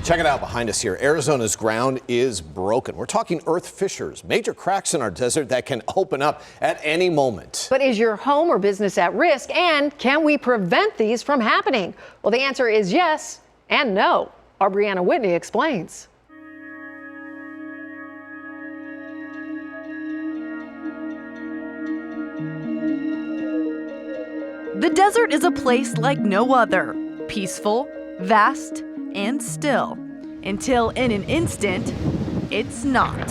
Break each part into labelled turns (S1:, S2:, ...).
S1: Check it out behind us here. Arizona's ground is broken. We're talking earth fissures, major cracks in our desert that can open up at any moment.
S2: But is your home or business at risk, and can we prevent these from happening? Well, the answer is yes and no. Our Brianna Whitney explains.
S3: The desert is a place like no other, peaceful, vast, and still, until in an instant, it's not.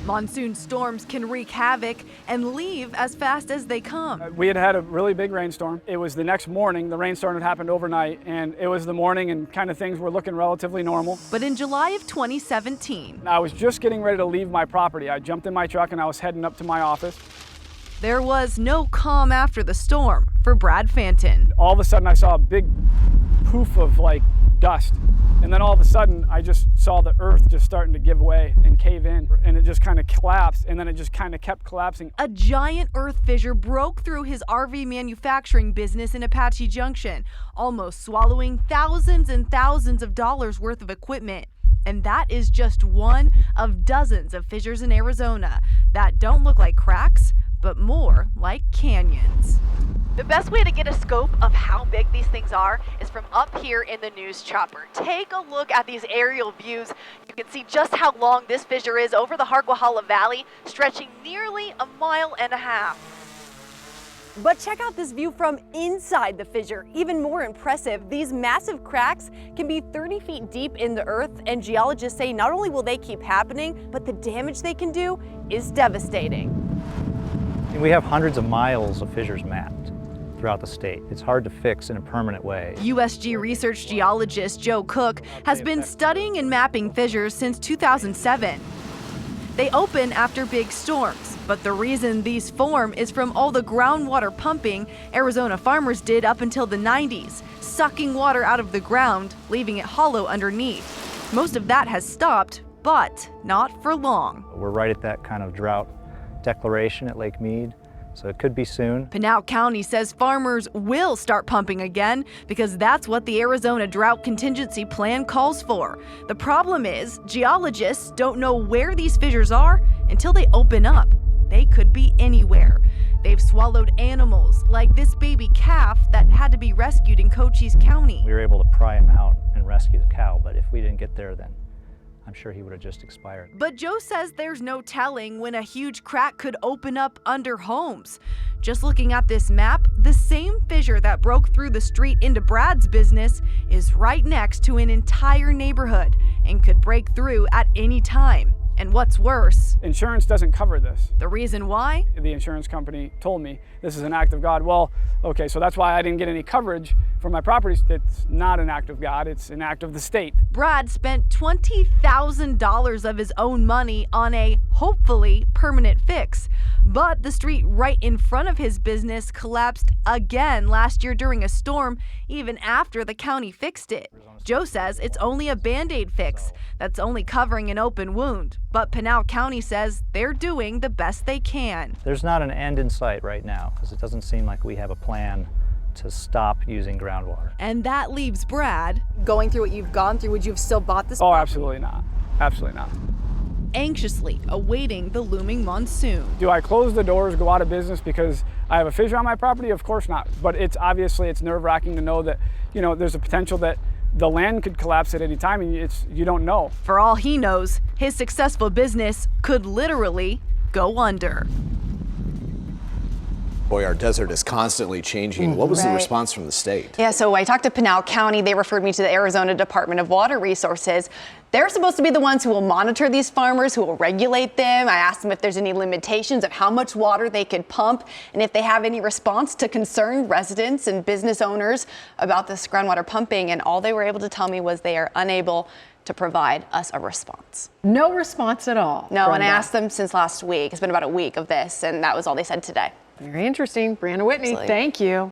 S3: Monsoon storms can wreak havoc and leave as fast as they come.
S4: We had a really big rainstorm. It was the next morning. The rainstorm had happened overnight, and it was the morning, and kind of things were looking relatively normal.
S3: But in July of 2017,
S4: I was just getting ready to leave my property. I jumped in my truck and I was heading up to my office.
S3: there was no calm after the storm for Brad Fanton.
S4: All of a sudden I saw a big poof of like dust. And then all of a sudden I just saw the earth just starting to give way and cave in, and it just kind of collapsed, and then it just kind of kept collapsing.
S3: A giant earth fissure broke through his RV manufacturing business in Apache Junction, almost swallowing thousands and thousands of dollars worth of equipment. And that is just one of dozens of fissures in Arizona that don't look like cracks, but more like canyons. The best way to get a scope of how big these things are is from up here in the news chopper. Take a look at these aerial views. You can see just how long this fissure is over the Harquahala Valley, stretching nearly 1.5 miles.
S5: But check out this view from inside the fissure. Even more impressive, these massive cracks can be 30 feet deep in the earth, and geologists say not only will they keep happening, but the damage they can do is devastating.
S6: We have hundreds of miles of fissures mapped throughout the state. It's hard to fix in a permanent way.
S3: USG research geologist Joe Cook has been studying and mapping fissures since 2007. They open after big storms, but the reason these form is from all the groundwater pumping Arizona farmers did up until the 90s, sucking water out of the ground, leaving it hollow underneath. Most of that has stopped, but not for long.
S6: We're right at that kind of drought declaration at Lake Mead, so it could be soon.
S3: Pinal County says farmers will start pumping again because that's what the Arizona Drought Contingency Plan calls for. The problem is geologists don't know where these fissures are until they open up. They could be anywhere. They've swallowed animals like this baby calf that had to be rescued in Cochise County.
S6: We were able to pry him out and rescue the cow, but if we didn't get there, then I'm sure he would have just expired.
S3: But Joe says there's no telling when a huge crack could open up under homes. Just looking at this map, the same fissure that broke through the street into Brad's business is right next to an entire neighborhood and could break through at any time. And what's worse,
S4: Insurance doesn't cover this.
S3: the reason why?
S4: The insurance company told me this is an act of God. Well, okay, so that's why I didn't get any coverage for my properties. It's not an act of God, it's an act of the state.
S3: Brad spent $20,000 of his own money on a hopefully permanent fix. But the street right in front of his business collapsed again last year during a storm, even after the county fixed it. Joe says it's only a Band-Aid fix that's only covering an open wound. But Pinal County says they're doing the best they can.
S6: There's not an end in sight right now because it doesn't seem like we have a plan to stop using groundwater.
S3: And that leaves Brad
S5: Going through what you've gone through, would you have still bought this?
S4: Oh, absolutely not. Absolutely not.
S3: anxiously awaiting the looming monsoon.
S4: Do I close the doors, go out of business because I have a fissure on my property? Of course not. But it's nerve-wracking to know that, there's a potential that the land could collapse at any time, and you don't know.
S3: For all he knows, his successful business could literally go under.
S1: Boy, our desert is constantly changing. What was the response from the state?
S7: Yeah, so I talked to Pinal County. They referred me to the Arizona Department of Water Resources. They're supposed to be the ones who will monitor these farmers, who will regulate them. I asked them if there's any limitations of how much water they could pump and if they have any response to concerned residents and business owners about this groundwater pumping. And all they were able to tell me was they are unable to provide us a response.
S2: No response at all.
S7: No, and I asked them since last week. It's been about a week of this, and that was all they said today.
S2: Very interesting. Brianna Whitney,
S7: Absolutely.
S2: thank you.